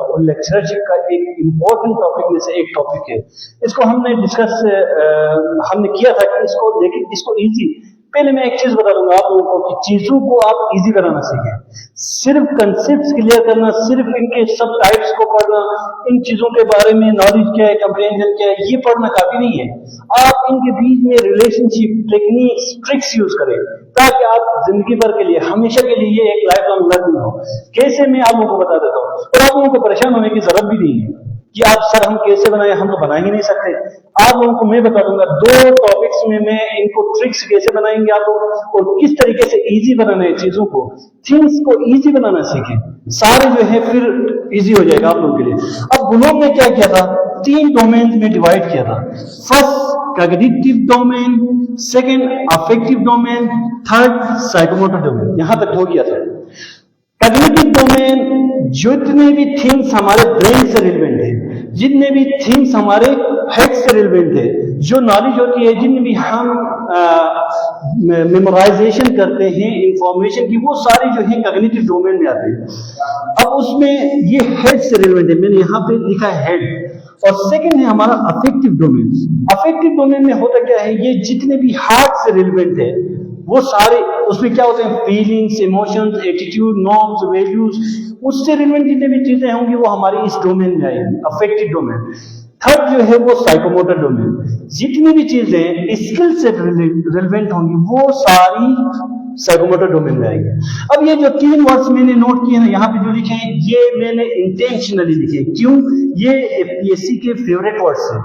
और लेक्चरशिप का एक इम्पोर्टेंट टॉपिक में से एक टॉपिक है। इसको हमने डिस्कस हमने किया था कि इसको लेकिन इसको इजी, पहले मैं एक चीज बता दूंगा आप लोगों को कि चीजों को आप इजी बनाना सीखें। सिर्फ कंसेप्ट क्लियर करना, सिर्फ इनके सब टाइप्स को पढ़ना, इन चीजों के बारे में नॉलेज क्या है, कंप्रिहेंशन क्या है, ये पढ़ना काफी नहीं है। आप इनके बीच में रिलेशनशिप, टेक्निक्स, ट्रिक्स यूज करें ताकि आप जिंदगी भर के लिए, हमेशा के लिए ये एक लाइफ लॉन्ग लर्निंग हो। कैसे मैं आप लोगों को बता देता हूँ और आप लोगों को परेशान होने की जरूरत भी नहीं है कि आप सर हम कैसे बनाए, हम तो बना ही नहीं सकते। आप लोगों को मैं बता दूंगा 2 टॉपिक्स में मैं इनको ट्रिक्स कैसे बनाएंगे आप लोग और किस तरीके से इजी बनाना है चीजों को, थिंग्स को इजी बनाना सीखें, सारे जो है फिर इजी हो जाएगा आप लोगों के लिए। अब ब्लूम ने क्या किया था, 3 डोमेन में डिवाइड किया था। First cognitive domain, second affective domain, third psychomotor domain. यहां तक हो गया था। कॉग्निटिव डोमेन जितने भी थिंग्स हमारे ब्रेन से रिलेवेंट है, जितने भी थिंग्स हमारे हेड से रिलेवेंट है, जो नॉलेज होती है, जितने भी हम मेमोराइजेशन करते हैं इंफॉर्मेशन की, वो सारी जो है कॉग्निटिव डोमेन में आते हैं। अब उसमें ये हेड से रिलेवेंट है, मैंने यहां पे लिखा है हेड। और सेकंड है हमारा अफेक्टिव डोमेन। अफेक्टिव डोमेन में होता क्या है, ये जितने भी हार्ट से रिलेवेंट है वो सारे, उसमें क्या होते हैं, feelings, emotions, attitude, norms, values, उससे रिलेवेंट जितने भी चीजें होंगी वो हमारी इस डोमेन में आएंगी, अफेक्टिव डोमेन। थर्ड जो है वो साइकोमोटर डोमेन। जितनी भी चीजें स्किल से रिलेवेंट होंगी वो सारी साइकोमोटर डोमेन में आएंगे। अब ये जो 3 वर्ड्स मैंने नोट किए ना, यहाँ पे जो लिखे हैं, ये मैंने इंटेंशनली लिखे। क्यों? ये एपीएससी के फेवरेट वर्ड्स हैं।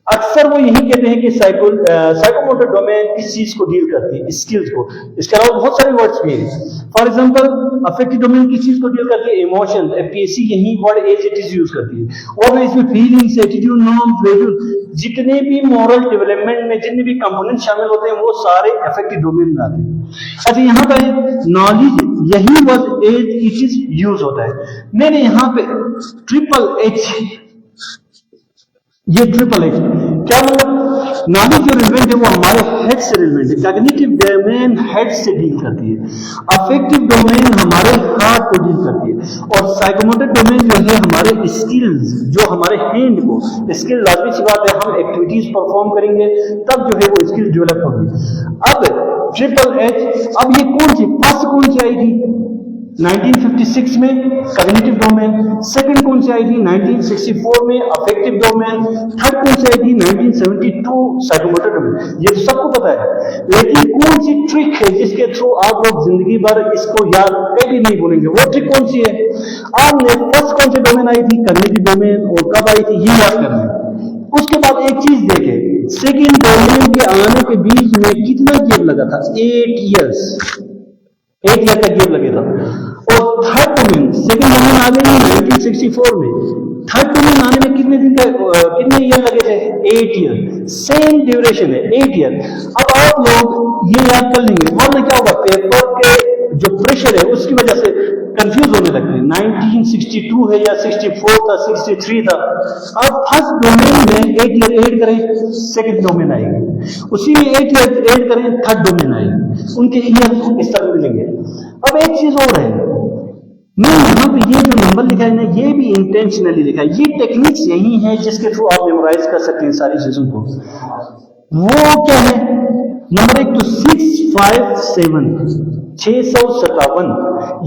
अक्सर वो यही कहते हैं कि साइकोमोटर डोमेन किस चीज को डील करती है, स्किल्स को। इसके अलावा बहुत सारे वर्ड्स भी हैं। फॉर एग्जांपल अफेक्टिव डोमेन किस चीज को डील करती है, इमोशन। एपीएससी यही word as it is use करती है। और इसमें फीलिंग्स, एटीट्यूड, नॉर्म्स, वैल्यूज, जितने भी मॉरल डेवलपमेंट में जितने भी कंपोनेंट शामिल होते हैं वो सारे अफेक्टिव डोमेन में आते हैं। अच्छा, यहाँ पर नॉलेज, यही word as it is use होता है। मैंने यहाँ पे ट्रिपल एच, ये ट्रिपल एच क्या मतलब, नॉलेज जो रिलेवेंट है वो हमारे हेड से रिलेवेंट है। कॉग्निटिव डोमेन हेड से डील करती है, अफेक्टिव डोमेन हमारे हार्ट को डील करती है, और साइकोमोटर डोमेन जो है हमारे स्किल्स, जो हमारे हैंड को स्किल, लाजमी सी बात है, हम एक्टिविटीज परफॉर्म करेंगे तब जो है वो स्किल डेवलप होगी। अब ट्रिपल एच, अब ये कौन सी, फर्स्ट कौन सी आई थी 1956 में कॉग्निटिव डोमेन, सेकंड कौन सी आई थी 1964 में अफेक्टिव डोमेन, थर्ड कौन सी आई थी 1972 साइकोमोटर डोमेन। ये तो सबको पता है, लेकिन कौन सी ट्रिक है जिसके थ्रू आप लोग जिंदगी भर इसको याद कभी नहीं भूलेंगे, वो ट्रिक कौन सी है? आपने फर्स्ट कौन सी डोमेन आई थी कॉग्निटिव डोमेन, और कब आई थी ये याद करना है। उसके बाद एक चीज देखे, सेकंड डोमेन के आने के बीच में कितना गैप लगा था, 8 ईयर्स, 1 ईयर का गैप लगे था। और थर्ड डोमेन, सेकंड डोमेन आ गई 1964 में, थर्ड डोमेन आने में कितने ईयर लगे थे, 8 ईयर। सेम ड्यूरेशन है 8 ईयर। अब आप लोग ये याद कर लेंगे, वरना क्या होगा, पेपर के जो प्रेशर है उसकी वजह से कंफ्यूज होने लगते हैं। 1962 है या 64 था, 63 था। अब फर्स्ट डोमेन में 8 ईयर ऐड करें, सेकंड डोमेन आएगी, उसी में 8 ईयर ऐड करें, थर्ड डोमेन आएगी, उनके ईयर इस तरह मिलेंगे। अब एक चीज और है, मैं यहाँ पे ये जो नंबर लिखा है ना, ये भी इंटेंशनली लिखा है। ये टेक्निक्स यही है जिसके थ्रू आप मेमोराइज कर सकते हैं सारी चीजों को। वो क्या है, नंबर 1 तो 657, 657,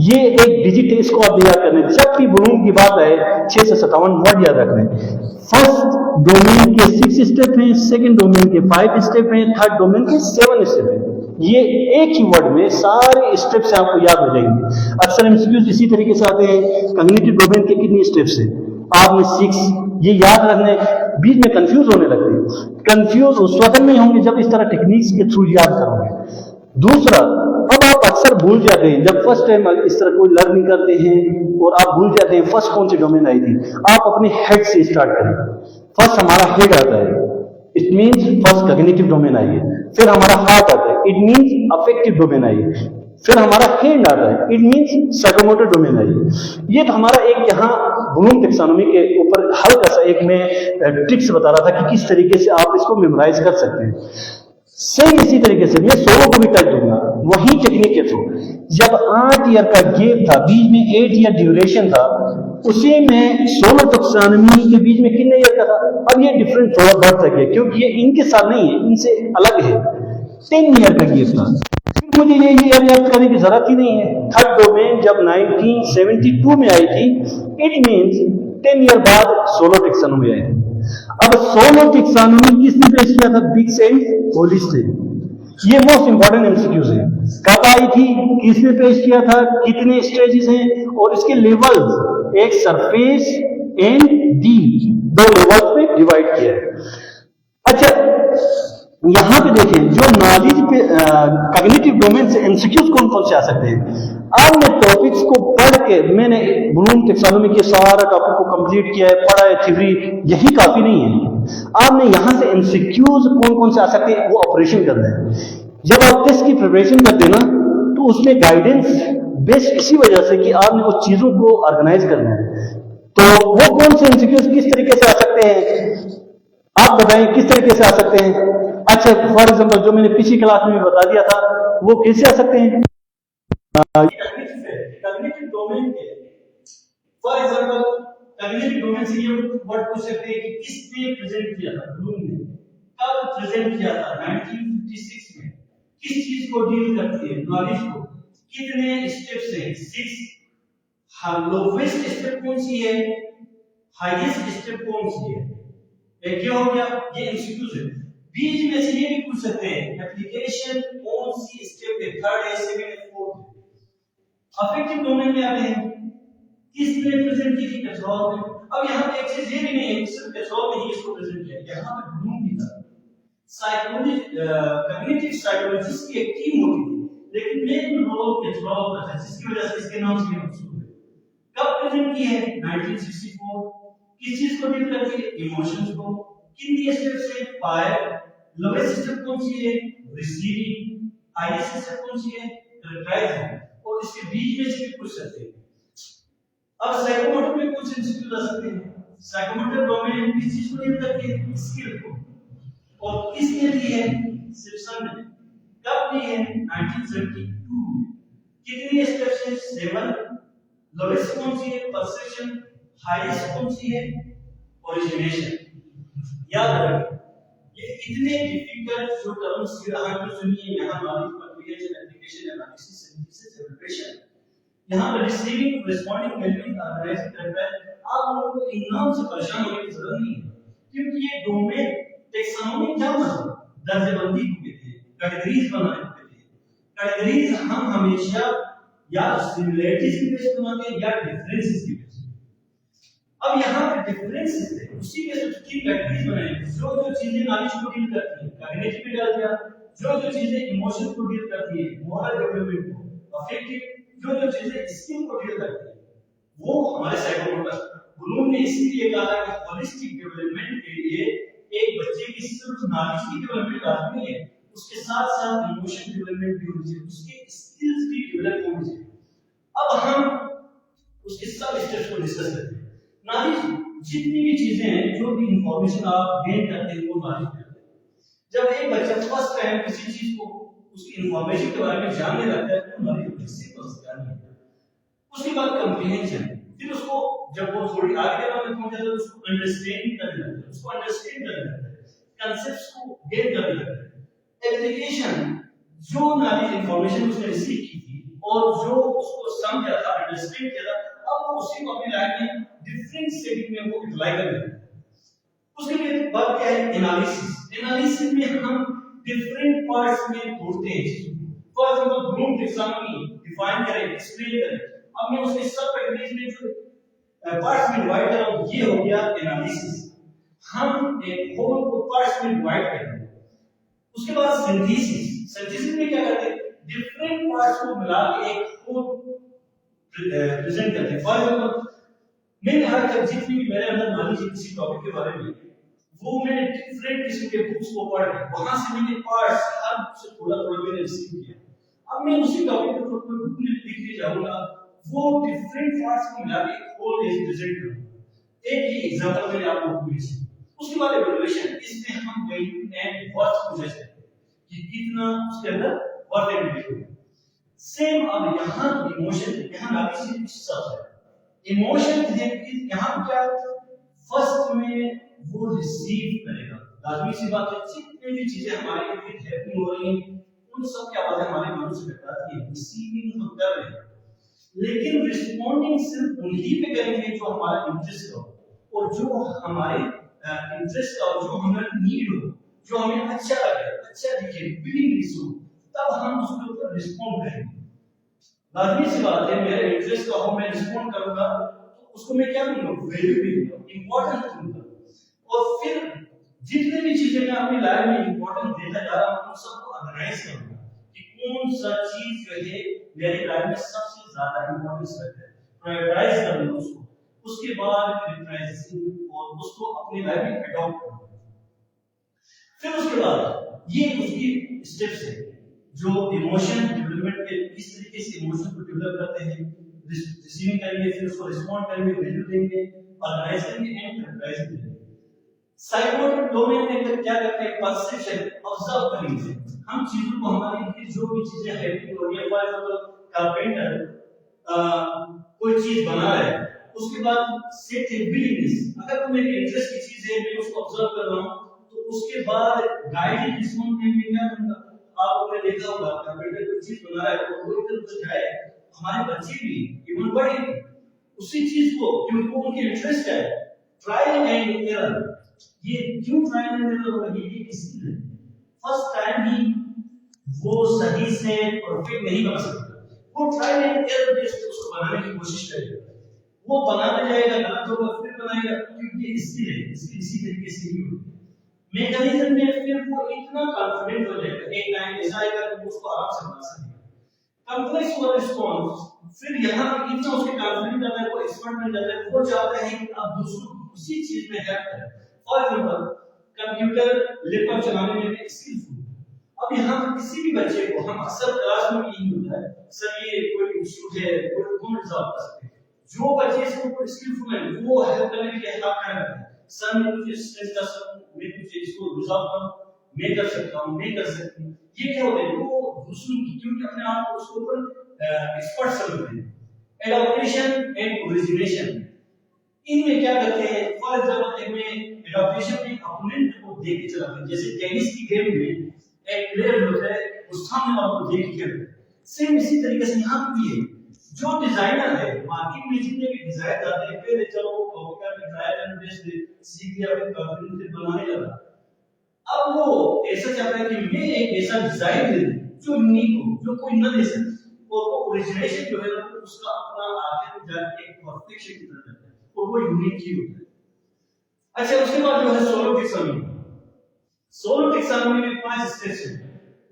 ये एक डिजिट है, इसको आप याद करना है। जब भी ब्लूम की बात आए 657 वर्ड याद रखना है। फर्स्ट डोमेन के 6 स्टेप हैं, सेकंड डोमेन के 5 स्टेप हैं, थर्ड डोमेन के 7 स्टेप हैं। ये एक ही वर्ड में सारे स्टेप्स आपको याद हो जाएंगे। अक्सर एमसीक्यूज इसी तरीके से आते हैं, कॉग्निटिव डोमेन के कितने स्टेप्स हैं, आपने 6, ये याद रखने, बीच में कंफ्यूज होने लगते हैं। कंफ्यूज उस वक्त नहीं होंगे जब इस तरह टेक्निक्स के थ्रू याद करोगे। दूसरा, अब आप अक्सर भूल जाते हैं जब फर्स्ट टाइम इस तरह कोई लर्निंग करते हैं और आप भूल जाते हैं फर्स्ट कौन सी डोमेन आई थी। आप अपने हेड से स्टार्ट करें। फर्स्ट हमारा हेड आता है, it means first cognitive domain आई है। फिर हमारा हार्ट आता है, इट मीन्स अफेक्टिव डोमेन आई है। फिर हमारा हैंड आता है, इट मीन्स साइकोमोटर डोमेन आई है। ये तो हमारा एक यहाँ ब्लूम टैक्सोनॉमी के ऊपर हल्का सा एक मैं ट्रिक्स बता रहा था कि किस तरीके से आप इसको मेमोराइज कर सकते हैं। सेम इसी तरीके से मैं 16 को भी टच दूंगा वही टेक्निक के थ्रू। जब 8 ईयर का गैप था, बीच में 8 ईयर ड्यूरेशन था, उसी में सोलो टैक्सोनॉमी के बीच में कितने ईयर का था। अब ये डिफरेंस थोड़ा बढ़ सके क्योंकि ये इनके साथ नहीं है, इनसे अलग है, 10 ईयर का गिव था। फिर मुझे ये ईयर याद करने की जरूरत ही नहीं है। थर्ड डोमेन जब 1972 में आई थी, इट मीन्स 10 ईयर बाद सोलो टैक्सोनॉमी आई थी। अब सोलो टैक्सोनॉमी किसने पेश किया था? बिग्स एंड होलिस ने। ये मोस्ट इंपॉर्टेंट एमसीक्यूज है। कब आई थी, किसने पेश किया था, कितने स्टेजेस हैं और इसके लेवल्स, एक सरफेस एंड डीप, दो लेवल्स में डिवाइड किया है। अच्छा, यहां पे देखें जो नॉलेज पे कॉग्निटिव डोमेन से एमसीक्यूज कौन कौन से आ सकते हैं। आपने टॉपिक्स को पढ़ के, मैंने ब्लूम टैक्सोनॉमी के सारा टॉपिक को कंप्लीट किया है, पढ़ा है, थ्योरी, यही काफी नहीं है। आपने यहां से एमसीक्यूज कौन कौन से आ सकते हैं वो ऑपरेशन करना है। जब आप टेस्ट की प्रिपरेशन करते हैं ना, तो उसमें गाइडेंस बेस्ट इसी वजह से कि आपने उस चीजों को ऑर्गेनाइज करना है। तो वो कौन से एमसीक्यूज किस तरीके से आ सकते हैं, आप बताएं किस तरीके से आ सकते हैं। अच्छा, फॉर एग्जांपल जो मैंने पिछली क्लास में भी बता दिया था, वो कैसे आ सकते हैं। कॉग्निटिव डोमेन के, फॉर एग्जांपल कॉग्निटिव डोमेन से ये वर्ड पूछ सकते हैं कि किसने प्रेजेंट किया था, ब्लूम ने कब प्रेजेंट किया था, 1956 में। किस चीज को डील करती है, नॉलेज को, कितने स्टेप्स हैं, 6। लोवेस्ट स्टेप कौन सी है, हाईएस्ट स्टेप कौन सी है। एक क्या हो गया, ये एमसीक्यूज है। बीच में से ये भी पूछ सकते हैं एप्लीकेशन कौन सी स्टेप है, थर्ड है, सेकंड है, फोर्थ है। अफेक्टिव डोमेन में आते हैं, किसने प्रेजेंट की थी, कंट्रोल में। अब यहाँ पे एक चीज ये भी नहीं है कि सिर्फ कंट्रोल में ही इसको प्रेजेंट किया, यहाँ पे ब्लूम भी था। साइकोलॉजी, कॉग्निटिव साइकोलॉजिस्ट की एक टीम होती थी, लेकिन मेन रोल कंट्रोल का था, जिसकी वजह से इसके नाम से मशहूर है। कब प्रेजेंट की है, 1964। किस चीज को डील करती है, इमोशंस को। कितनी स्टेप से, 5। लोवेस्ट स्टेप कौन सी है, रिसीविंग। हाईएस्ट स्टेप कौन सी है, कैरेक्टराइजिंग। और इसके बीच में से भी पूछ सकते हैं। अब साइकोमोटर में कुछ इंस्टीट्यूट आ सकते हैं। साइकोमोटर डोमेन किस चीज को डील करती है, स्किल को। और किसने ली है, सिम्पसन ने। कब ली है, 1972 में। कितनी स्टेप्स है, 7। लोवेस्ट कौन सी है, परसेप्शन। हाईएस्ट कौन सी है, ओरिजिनेशन। याद रखिए, ये इतने डिफिकल्ट जो टर्म्स यहाँ पे सुनिए, यहाँ knowledge comprehension, application, analysis, synthesis, evaluation, यहाँ पे रिसीविंग, रिस्पोंडिंग, मेल्टिंग, ऑर्गेनाइजिंग करता है। आप लोगों को इन नाम से परेशान होने की जरूरत नहीं है, क्योंकि ये डोमेन टैक्सोनॉमी क्या मतलब, दर्जेबंदी को कहते हैं, कैटेगरीज बनाने को कहते हैं। कैटेगरीज हम हमेशा या सिमिलरिटीज की बेस बनाते हैं या डिफरेंसेस की बेस। अब यहाँ पे डिफरेंसेस है, उसी के साथ तीन कैटेगरीज बनाए। जो चीजें नॉलेज को डील करती है, कॉग्निटिव में डाल दिया। जो चीजें इमोशन को डील करती है, मोरल डेवलपमेंट को, अफेक्टिव। जो चीजें स्किल को डील करती है, वो हमारे साइकोमोटर। ब्लूम ने इसलिए कहा कि होलिस्टिक डेवलपमेंट के लिए एक बच्चे की सिर्फ नॉलेज की डेवलपमेंट लाजमी है, उसके साथ साथ इमोशन डेवलपमेंट भी होनी चाहिए, उसके स्किल्स भी डेवलप होनी चाहिए। अब हम उसके सब स्टेप्स को डिस्कस करते हैं। नॉलेज, जितनी भी चीजें हैं, जो भी इंफॉर्मेशन आप गेन करते हैं, वो नॉलेज करते हैं। जब एक बच्चा फर्स्ट टाइम किसी चीज को, उसकी इंफॉर्मेशन के बारे में जानने लगता है, तो नॉलेज विकसित हो सकता है। उसके बाद कंप्रीहेंशन, फिर उसको जब वो थोड़ी आगे लेवल में पहुंच जाता है, उसको अंडरस्टैंड करने लगता है, उसको अंडरस्टैंड करने लगता है, कांसेप्ट्स को गेन करने लगता है। एप्लीकेशन, जो नॉलेज इंफॉर्मेशन उसने रिसीव की थी और जो उसको समझा था, अंडरस्टैंड किया था, अब वो उसी को अपनी लाइफ में डिफरेंट सेटिंग में वो अप्लाई कर रहे हैं। उसके बाद क्या है, एनालिसिस। एनालिसिस में हम डिफरेंट पार्ट्स में तोड़ते हैं। For example Bloom taxonomy define करें, एक्सप्लेन करें। अब मैं उसके सब कैटेगरीज में जो पार्ट्स में डिवाइड कर रहा हूं, ये हो गया एनालिसिस। हम एक होल को पार्ट्स में डिवाइड करते हैं। उसके बाद सिंथेसिस। सिंथेसिस में क्या करते हैं, डिफरेंट पार्ट्स को मिला के एक होल प्रेजेंट करते हैं। फॉर एग्जांपल मैंने आज तक जितनी भी मेरे अंदर नॉलेज है किसी टॉपिक के बारे में, वो मैंने डिफरेंट किस्म के बुक्स को पढ़ के वहां से मैंने पार्ट्स हर से थोड़ा थोड़ा मैंने रिसीव किया। अब मैं उसी टॉपिक को कोई बुक में लिखने जाऊंगा, वो डिफरेंट पार्ट्स को मिला के एक होल प्रेजेंट करूंगा। एक ही एग्जांपल मैंने आपको दिया। उसके बाद इवैल्यूएशन, इसमें हम वैल्यू एंड वर्थ को जज करते हैं कि कितना उसके अंदर वर्थ एंड वैल्यू है। सेम अब यहां इमोशन, यहां नॉलेज से कुछ सब है। इमोशन है कि यहाँ क्या फर्स्ट में वो रिसीव करेगा। लाजमी सी बात है, जितनी भी चीजें हमारे इर्द हैपनिंग हो रही हैं उन सब की आवाजें हमारे मन से टकराती है, रिसीविंग हम कर रहे हैं, लेकिन रिस्पॉन्डिंग सिर्फ उन्हीं पे करेंगे जो हमारा इंटरेस्ट हो और जो हमारे इंटरेस्ट का, जो हमारा नीड हो, जो हमें अच्छा लगे, अच्छा दिखे, फीलिंग हो, तब हम उसके ऊपर रिस्पॉन्ड करेंगे। लाजमी सी बात है, मेरा इंटरेस्ट का हो, मैं रिस्पॉन्ड करूंगा तो उसको मैं क्या दूंगा, वैल्यू दूंगा, इंपॉर्टेंस दूंगा। और फिर जितनी भी चीजें मैं अपनी लाइफ में इंपॉर्टेंस देता जा रहा हूं उन सबको ऑर्गेनाइज करूंगा कि कौन सा चीज जो है मेरी लाइफ में सबसे ज्यादा इंपॉर्टेंस रखता है, प्रायोरिटाइज करूंगा उसको, उसके बाद प्रायोरिटाइजेशन और उसको अपनी लाइफ में अडॉप्ट करूंगा। फिर उसके बाद ये उसकी स्टेप्स है जो इमोशन डेवलपमेंट के किस तरीके से इमोशन को डेवलप करते हैं, रिसीविंग करेंगे, फिर उसको रिस्पॉन्ड करेंगे, वैल्यू देंगे, ऑर्गेनाइज करेंगे एंड प्रायोरिटाइज करेंगे। साइकोमोटर डोमेन में क्या करते हैं, परसेप्शन, ऑब्जर्व करेंगे हम चीजों को, हमारी जो भी चीजें हैपनिंग हो रही है, फॉर एग्जांपल कारपेंटर कोई चीज बना रहा है, उसके बाद सेट ए विलिंगनेस, अगर कोई मेरे इंटरेस्ट की चीज है, मैं उसको ऑब्जर्व कर रहा हूं, तो उसके बाद गाइडेड रिस्पॉन्स में मैं क्या करूंगा। आपने देखा होगा कारपेंटर कोई चीज बना रहा है तो वो इधर उधर जाए, हमारे बच्चे भी, इवन बड़े भी उसी चीज को, क्योंकि उनके इंटरेस्ट है, ट्रायल एंड एरर। ये क्यों ट्रायल एंड एरर होगा, ये स्किल है। फर्स्ट टाइम ही वो सही से परफेक्ट नहीं बना सकता, वो ट्रायल एंड एरर बेस्ड उसको बनाने की कोशिश करेगा, वो बनाने जाएगा, गलत होगा, फिर बनाएगा, क्योंकि ये स्किल है, इसकी इसी तरीके से ही होगी। मैकेनिज्म में फिर वो इतना कॉन्फिडेंट हो जाएगा, एक टाइम ऐसा आएगा कि उसको आराम से बना सकेगा। कॉम्प्लेक्स हुआ रिस्पॉन्स, फिर यहाँ इतना उसके कॉन्फिडेंट आता है, वो एक्सपर्ट बन जाता है, वो चाहता है कि आप दूसरों को उसी चीज में हेल्प करें। फॉर एग्जांपल कंप्यूटर लैपटॉप चलाने में स्किलफुल, अब यहाँ पर किसी भी बच्चे को, हम अक्सर क्लास में यही होता है, सर ये कोई इशू है, कोई कौन रिजॉल्व कर सकते हैं, जो बच्चे इसके ऊपर स्किलफुल है वो हेल्प करने के लिए हाथ खड़ा करता है, सर मैं तुझे असिस्ट कर सकता हूं, मैं तुझे इसको रिजॉल्व कर, मैं कर सकता हूं, मैं कर सकती हूं। ये क्या होता है, वो दूसरों की, क्योंकि अपने आप को उसके ऊपर एक्सपर्ट समझते हैं। एडॉप्टेशन एंड ओरिजिनेशन, इनमें क्या करते हैं, फॉर एग्जांपल में एडॉप्टेशन में अपोनेंट को देख के चलाते हैं, जैसे टेनिस की गेम में एक प्लेयर होता है, वो सामने वाले को देख के खेलता है, सेम इसी तरीके से यहाँ भी है। जो डिजाइनर है, मार्केट में जितने भी डिजाइन आते हैं, पहले चलो वो कॉपी करके ट्रायल एंड बेस्ट सीख लिया, फिर कॉन्फिडेंस बनाने लगा। अब वो ऐसा चाहता है कि मैं एक ऐसा डिजाइन दे दूं जो यूनिक हो, जो कोई न दे सके, और वो ओरिजिनेशन जो है ना, उसका अपना आखिर में जाके एक परफेक्शन की तरह जाता है, और वो यूनिक ही होता है। अच्छा, उसके बाद जो है सोलो टैक्सोनॉमी। सोलो टैक्सोनॉमी में 5 स्टेप्स हैं।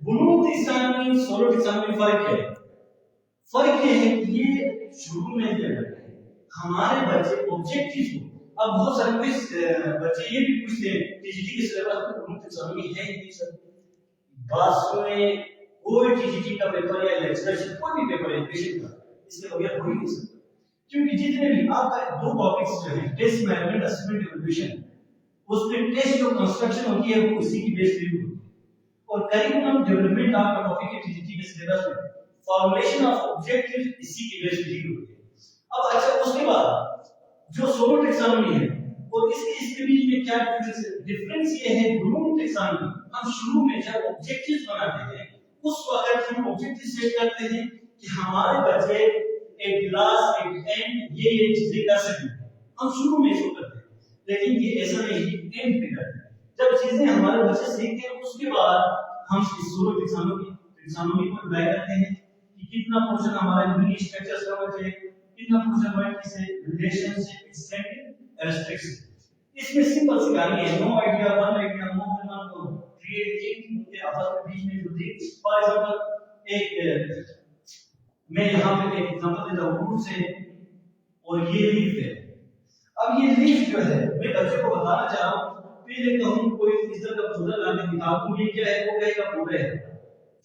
ब्लूम टैक्सोनॉमी, सोलो टैक्सोनॉमी फर्क क्या है? फर्क ये है कि ये शुरू में दिया जाता है हमारे बच्चे ऑब्जेक्टिव को। अब बहुत सारे बच्चे ये भी पूछते हैं टीजीटी के सिलेबस में ब्लूम टैक्सोनॉमी है ही नहीं सर। बात में कोई टीजीटी का पेपर या लेक्चरशिप कोई भी पेपर एजुकेशन का इसके बगैर हो ही नहीं सकता, क्योंकि जितने भी आपका 2 टॉपिक्स जो है, टेस्ट मैनेजमेंट, असेसमेंट, इवैल्यूएशन, उसमें टेस्ट जो कंस्ट्रक्शन होती है वो उसी की बेस पे होती है, और करिकुलम डेवलपमेंट आपका टॉपिक है टीजीटी के सिलेबस में, फॉर्मुलेशन ऑफ ऑब्जेक्टिव इसी की बेस पे होती है। अब अच्छा, उसके बाद जो सोलो टैक्सोनॉमी है और इसके बीच में क्या डिफरेंस है? डिफरेंस ये है, ब्लूम टैक्सोनॉमी हम शुरू में जब ऑब्जेक्टिव्स बनाते हैं उस वक्त हम ऑब्जेक्टिव सेट करते हैं कि हमारे बच्चे एक क्लास, एक एंड ये चीजें कर सकें, हम शुरू में इसको करते हैं, लेकिन ये ऐसा नहीं है, एंड पे करते हैं। जब चीजें हमारे बच्चे सीखते हैं उसके बाद हम इस सोलो टैक्सोनॉमी को अप्लाई करते हैं कि कितना पोर्शन हमारा यूनिक स्ट्रक्चर्स का होना चाहिए, कितना पोर्शन वर्ड से रिलेशनशिप, एक्सटेंड, रेस्ट्रिक्शन। इसमें सिंपल सी कहानी है, no idea, one idea, more than one, create thinking के आपस में बीच में जो देख, फॉर एग्जांपल एक मैं यहां पे एक एग्जांपल देता हूं रूट से, और ये लीफ है। अब ये लीफ जो है मैं बच्चे को बताना चाह रहा हूं, पहले कहूं कोई इस तरह का पौधा लाने दिखाऊं ये क्या है, वो कहेगा पौधा है,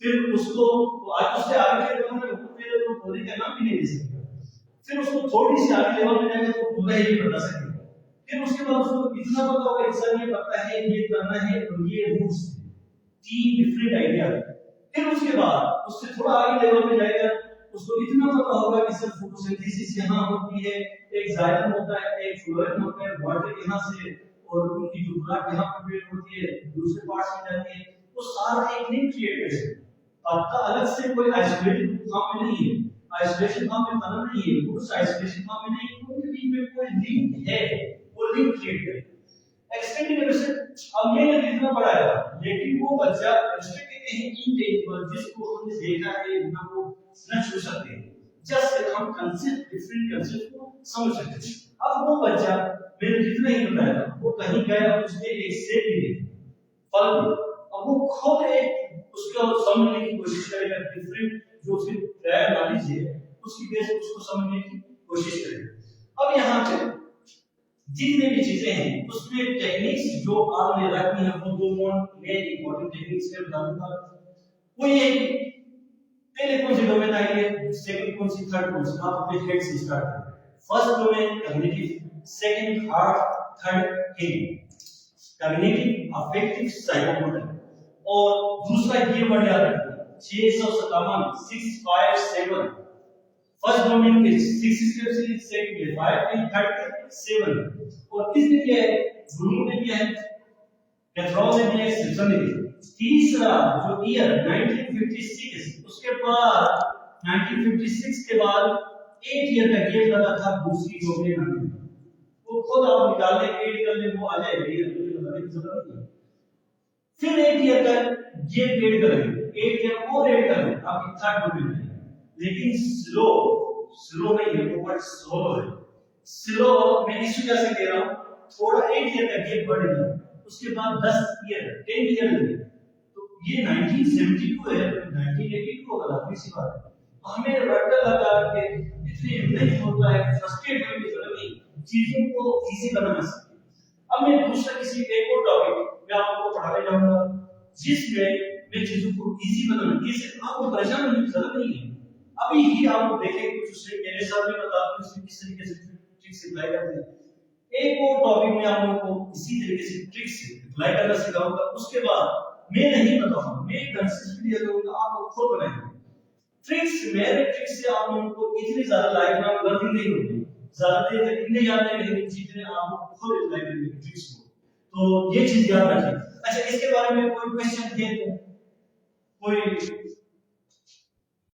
फिर उसको आज उससे आगे फिर कहूंगा पहले तो पौधे का नाम भी नहीं दे सकता, फिर उसको थोड़ी सी आगे लेवल में जाकर तो पौधा ही बता सकेगा, फिर उसके बाद उसको इतना पता होगा कि सर ये पत्ता है, ये तना है और ये रूट्स, 3 डिफरेंट आइडिया। फिर उसके बाद उससे थोड़ा आगे लेवल में जाएगा, उसको इतना पता होगा कि सर फोटोसिंथेसिस यहाँ होती है, एक जाइलम होता है, एक फ्लोएम होता है, वाटर यहाँ से और उनकी जो ब्लड यहाँ प्रिपेयर होती है दूसरे पार्ट्स में जाती है, वो सारा एक लिंक क्रिएट कर सकते हैं। आपका अलग से कोई आइसोलेटेड फॉर्म में नहीं है, आइसोलेशन फॉर्म में मतलब नहीं है, उस आइसोलेशन फॉर्म में नहीं, उनके बीच में कोई लिंक है, वो लिंक क्रिएट करेगा। एक्सटेंडेड एब्सेंट अब ये कितना बड़ा है, लेकिन वो बच्चा एब्सेंट कहते हैं इंटेंजिबल, जिसको हमने देखा है ना वो न छू सकते हैं, जस्ट हम कंसेप्ट डिफरेंट कंसेप्ट को समझ सकते हैं। अब वो बच्चा मैंने जितना ही बताया वो कहीं गया और उसने एक सेब ले फल ले, अब वो खुद एक उसको समझने की कोशिश करेगा, डिफरेंट जो उसकी प्रायर नॉलेज है उसकी बेस पर उसको समझने की कोशिश करेगा। अब यहाँ पे जितने भी चीजें हैं उसमें टेक्निक्स जो आपने रखी है वो दो मेन इंपॉर्टेंट टेक्निक्स के बताऊंगा। वो ये कि पहले कौन सी डोमेन आई है, सेकंड कौन सी, थर्ड कौन सी, आप अपने हेड से स्टार्ट करें। First domain cognitive, second heart, third hint, cognitive, affective, psychomotor. और दूसरा ये वर्ड याद रखना 657 657 फर्स्ट डोमेन के 6 स्टेप्स हैं, सेकंड के 5 हैं, थर्ड के 7। और किसने किया है, ब्लूम ने किया है, पेट्रोल ने किया है, सिम्पसन ने किया है। तीसरा जो ईयर 1956, उसके बाद 1956 के बाद 8 ईयर का गैप लगा था दूसरी डोमेन आने में, वो खुद आप निकाल ले 8 कर ले वो आ जाएगा, ये बताने की जरूरत नहीं। फिर 8 ईयर का गैप ऐड करेंगे, 8 ईयर और ऐड करेंगे आपकी थर्ड डोमेन में। लेकिन स्लो नहीं है, वो वर्ड स्लो है। स्लो मैं इस वजह से कह रहा हूं, थोड़ा 8 ईयर का गैप बढ़ गया, उसके बाद 10 ईयर 10 ईयर लगे, तो ये 1972 है, 1982 होगा, लाजमी सी बात है। हमें रट्टा लगा के इसलिए नहीं होता है, फ्रस्ट्रेट होने की जरूरत नहीं, चीजों को इजी बनाना सीखिए। अब मैं दूसरा किसी एक और टॉपिक मैं आपको पढ़ाने जाऊंगा जिसमें मैं चीजों को इजी बनाना, इसे आपको परेशान होने की जरूरत नहीं है। अभी ही आप देखें कुछ उसने मेरे साथ भी बता दूं किस तरीके से ट्रिक्स अप्लाई करते हैं। एक और टॉपिक में आप लोगों को इसी तरीके से ट्रिक्स अप्लाई करना सिखाऊंगा, उसके बाद मैं नहीं बताऊंगा, मैं कंसेप्ट दिया दूंगा, आप लोग खुद बनाएंगे। ट्रिक्स मेरे ट्रिक्स से आप लोगों को इतनी ज्यादा लाइफ में लर्निंग नहीं होगी, ज्यादा देर तक इतने याद नहीं रहेगी चीजें, आप लोग खुद अप्लाई करेंगे ट्रिक्स को, तो ये चीज याद रखें। अच्छा, इसके बारे में कोई क्वेश्चन है तो कोई